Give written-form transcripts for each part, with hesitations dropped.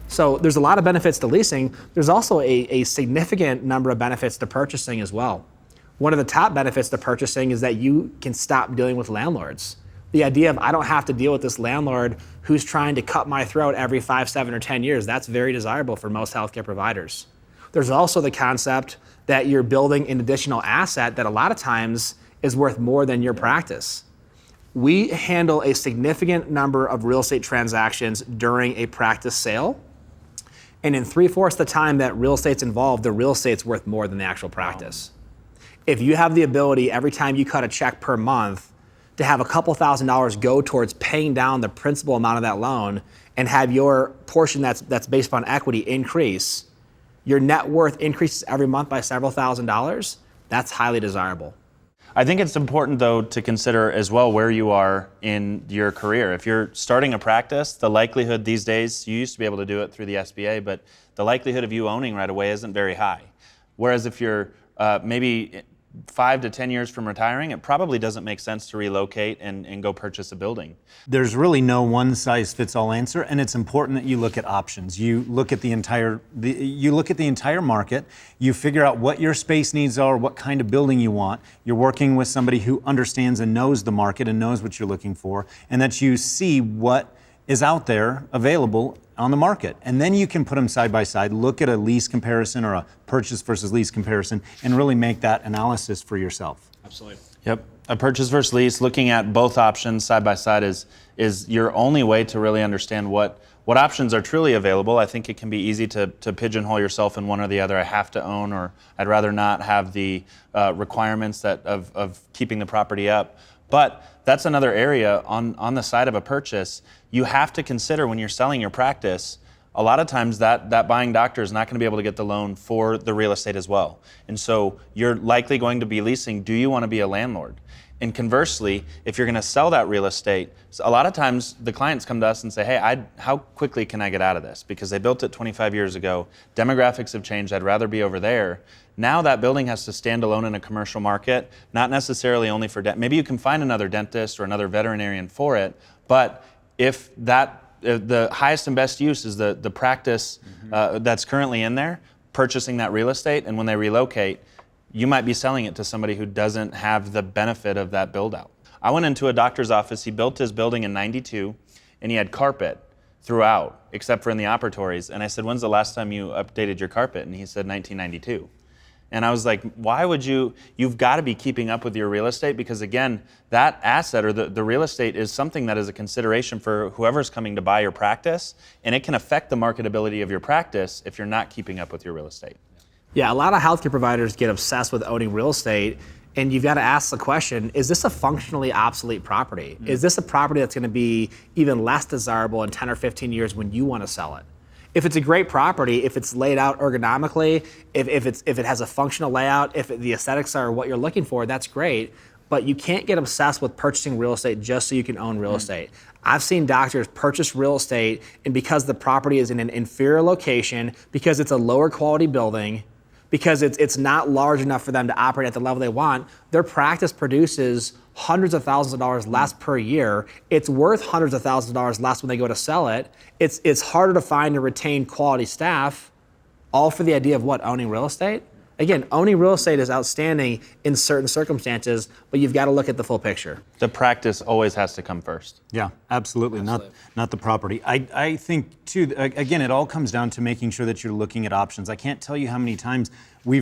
So there's a lot of benefits to leasing. There's also a significant number of benefits to purchasing as well. One of the top benefits to purchasing is that you can stop dealing with landlords. The idea of I don't have to deal with this landlord who's trying to cut my throat every 5, 7, or 10 years, that's very desirable for most healthcare providers. There's also the concept that you're building an additional asset that a lot of times is worth more than your practice. We handle a significant number of real estate transactions during a practice sale. And in 3/4 the time that real estate's involved, the real estate's worth more than the actual practice. If you have the ability every time you cut a check per month to have a couple $1,000s go towards paying down the principal amount of that loan and have your portion that's based upon equity increase, your net worth increases every month by several $1,000s, that's highly desirable. I think it's important, though, to consider as well where you are in your career. If you're starting a practice, the likelihood these days, you used to be able to do it through the SBA, but the likelihood of you owning right away isn't very high. Whereas if you're maybe 5 to 10 years from retiring, it probably doesn't make sense to relocate and go purchase a building. There's really no one-size-fits-all answer, and it's important that you look at options. You look at the entire market. You figure out what your space needs are, what kind of building you want. You're working with somebody who understands and knows the market and knows what you're looking for, and that you see what is out there available on the market. And then you can put them side by side, look at a lease comparison or a purchase versus lease comparison, and really make that analysis for yourself. Absolutely. Yep. A purchase versus lease, looking at both options side by side is your only way to really understand what options are truly available. I think it can be easy to pigeonhole yourself in one or the other. I have to own, or I'd rather not have the requirements of keeping the property up. But that's another area on the side of a purchase. You have to consider when you're selling your practice, a lot of times that buying doctor is not going to be able to get the loan for the real estate as well. And so you're likely going to be leasing. Do you want to be a landlord? And conversely, if you're going to sell that real estate, a lot of times the clients come to us and say, hey, how quickly can I get out of this? Because they built it 25 years ago. Demographics have changed. I'd rather be over there. Now that building has to stand alone in a commercial market, not necessarily only for maybe you can find another dentist or another veterinarian for it, but if the highest and best use is the practice that's currently in there, purchasing that real estate, and when they relocate, you might be selling it to somebody who doesn't have the benefit of that build out. I went into a doctor's office. He built his building in '92, and he had carpet throughout, except for in the operatories. And I said, when's the last time you updated your carpet? And he said, 1992. And I was like, why would you've got to be keeping up with your real estate, because again, that asset or the real estate is something that is a consideration for whoever's coming to buy your practice, and it can affect the marketability of your practice if you're not keeping up with your real estate. Yeah, a lot of healthcare providers get obsessed with owning real estate, and you've got to ask the question, is this a functionally obsolete property? Mm-hmm. Is this a property that's going to be even less desirable in 10 or 15 years when you want to sell it? If it's a great property, if it's laid out ergonomically, if it has a functional layout, if the aesthetics are what you're looking for, that's great. But you can't get obsessed with purchasing real estate just so you can own real estate. I've seen doctors purchase real estate, and because the property is in an inferior location, because it's a lower quality building, because it's not large enough for them to operate at the level they want, their practice produces hundreds of thousands of dollars less per year. It's worth hundreds of thousands of dollars less when they go to sell it. It's harder to find and retain quality staff, all for the idea of what? Owning real estate? Again, owning real estate is outstanding in certain circumstances, but you've got to look at the full picture. The practice always has to come first. Yeah, absolutely. Not the property. I think too, again, it all comes down to making sure that you're looking at options. I can't tell you how many times we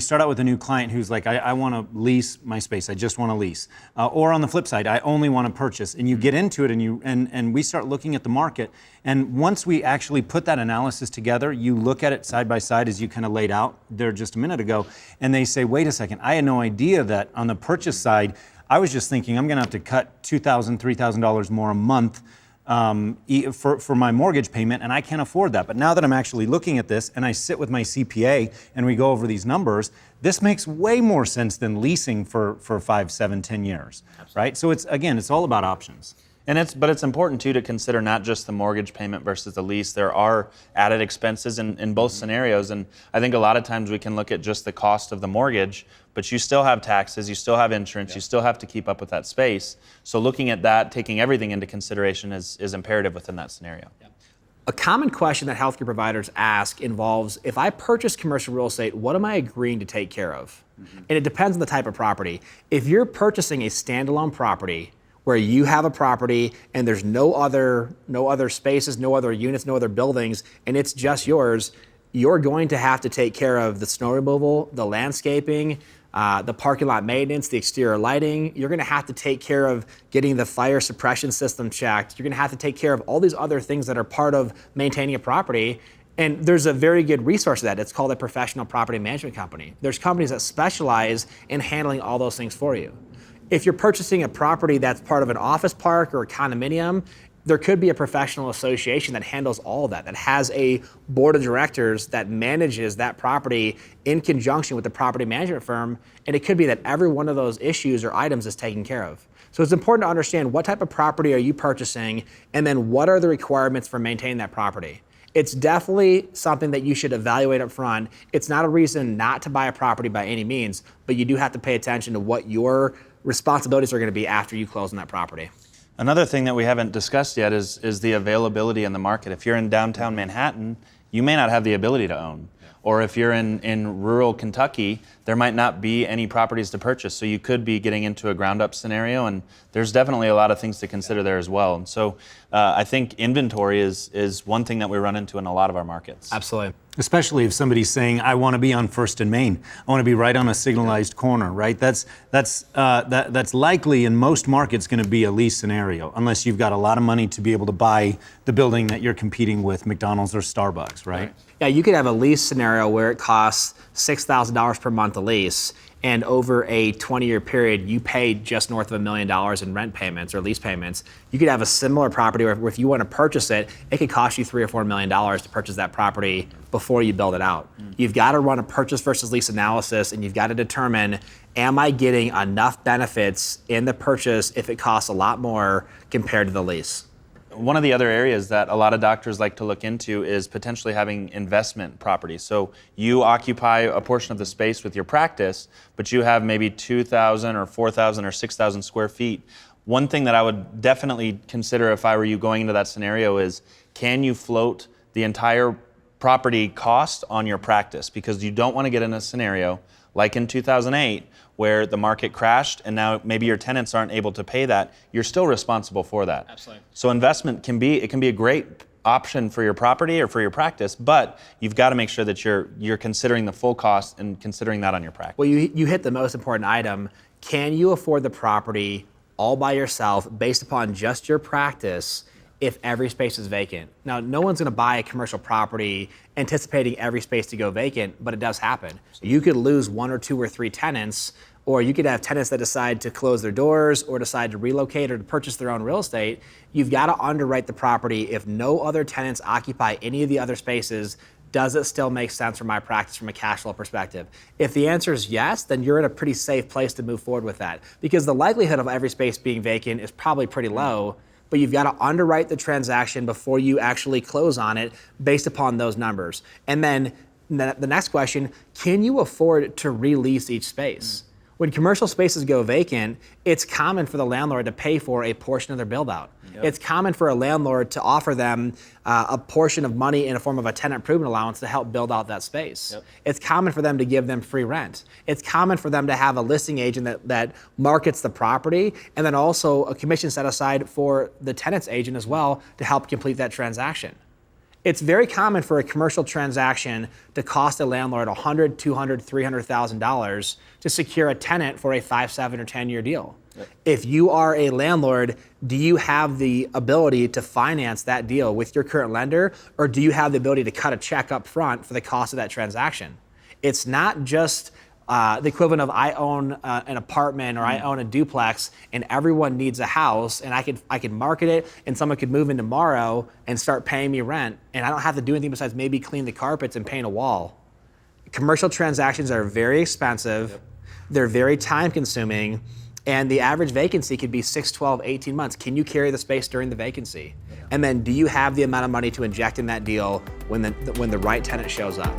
start out with a new client who's like, I want to lease my space. I just want to lease. Or on the flip side, I only want to purchase. And you get into it and we start looking at the market. And once we actually put that analysis together, you look at it side by side as you kind of laid out there just a minute ago. And they say, wait a second, I had no idea that on the purchase side, I was just thinking I'm going to have to cut $2,000, $3,000 more a month for my mortgage payment, and I can't afford that. But now that I'm actually looking at this and I sit with my CPA and we go over these numbers, this makes way more sense than leasing for 5, 7, 10 years, right? So it's all about options. But it's important too to consider not just the mortgage payment versus the lease. There are added expenses in both scenarios, and I think a lot of times we can look at just the cost of the mortgage, but you still have taxes, you still have insurance, you still have to keep up with that space. So looking at that, taking everything into consideration is imperative within that scenario. A common question that healthcare providers ask involves, if I purchase commercial real estate, what am I agreeing to take care of? And it depends on the type of property. If you're purchasing a standalone property where you have a property and there's no other spaces, no other units, no other buildings, and it's just yours, you're going to have to take care of the snow removal, the landscaping, the parking lot maintenance, the exterior lighting. You're going to have to take care of getting the fire suppression system checked. You're going to have to take care of all these other things that are part of maintaining a property. And there's a very good resource for that. It's called a professional property management company. There's companies that specialize in handling all those things for you. If you're purchasing a property that's part of an office park or a condominium, there could be a professional association that handles all of that, that has a board of directors that manages that property in conjunction with the property management firm, and it could be that every one of those issues or items is taken care of. So it's important to understand what type of property are you purchasing, and then what are the requirements for maintaining that property. It's definitely something that you should evaluate up front. It's not a reason not to buy a property by any means, but you do have to pay attention to what your responsibilities are going to be after you close on that property. Another thing that we haven't discussed yet is the availability in the market. If you're in downtown Manhattan, you may not have the ability to own. Or if you're in rural Kentucky, there might not be any properties to purchase. So you could be getting into a ground up scenario, and there's definitely a lot of things to consider there as well. And so I think inventory is one thing that we run into in a lot of our markets. Absolutely. Especially if somebody's saying, I want to be on First and Main. I want to be right on a signalized corner, right? That's likely in most markets going to be a lease scenario, unless you've got a lot of money to be able to buy the building that you're competing with, McDonald's or Starbucks, right? Yeah, you could have a lease scenario where it costs $6,000 per month a lease, and over a 20-year period, you paid just north of $1 million in rent payments or lease payments. You could have a similar property where if you want to purchase it, it could cost you $3 or $4 million to purchase that property before you build it out. You've got to run a purchase versus lease analysis, and you've got to determine, am I getting enough benefits in the purchase if it costs a lot more compared to the lease? One of the other areas that a lot of doctors like to look into is potentially having investment properties. So you occupy a portion of the space with your practice, but you have maybe 2,000 or 4,000 or 6,000 square feet. One thing that I would definitely consider if I were you going into that scenario is, can you float the entire property cost on your practice? Because you don't want to get in a scenario like in 2008 where the market crashed and now maybe your tenants aren't able to pay that. You're still responsible for that. Absolutely. So investment can be a great option for your property or for your practice, but you've got to make sure that you're considering the full cost and considering that on your practice. Well, you hit the most important item. Can you afford the property all by yourself based upon just your practice if every space is vacant? Now, no one's going to buy a commercial property anticipating every space to go vacant, but it does happen. You could lose 1 or 2 or 3 tenants, or you could have tenants that decide to close their doors or decide to relocate or to purchase their own real estate. You've got to underwrite the property. If no other tenants occupy any of the other spaces, does it still make sense for my practice from a cash flow perspective? If the answer is yes, then you're in a pretty safe place to move forward with that, because the likelihood of every space being vacant is probably pretty low, but you've got to underwrite the transaction before you actually close on it based upon those numbers. And then the next question, can you afford to release each space? When commercial spaces go vacant, it's common for the landlord to pay for a portion of their build out. Yep. It's common for a landlord to offer them a portion of money in a form of a tenant improvement allowance to help build out that space. Yep. It's common for them to give them free rent. It's common for them to have a listing agent that markets the property, and then also a commission set aside for the tenant's agent as well to help complete that transaction. It's very common for a commercial transaction to cost a landlord $100,000, $200,000, $300,000 to secure a tenant for a 5, 7, or 10-year deal. Yep. If you are a landlord, do you have the ability to finance that deal with your current lender, or do you have the ability to cut a check up front for the cost of that transaction? It's not just the equivalent of I own an apartment or I own a duplex and everyone needs a house, and I could market it and someone could move in tomorrow and start paying me rent, and I don't have to do anything besides maybe clean the carpets and paint a wall. Commercial transactions are very expensive. Yep. They're very time consuming, And the average vacancy could be 6, 12, 18 months. Can you carry the space during the vacancy? And then do you have the amount of money to inject in that deal when the right tenant shows up?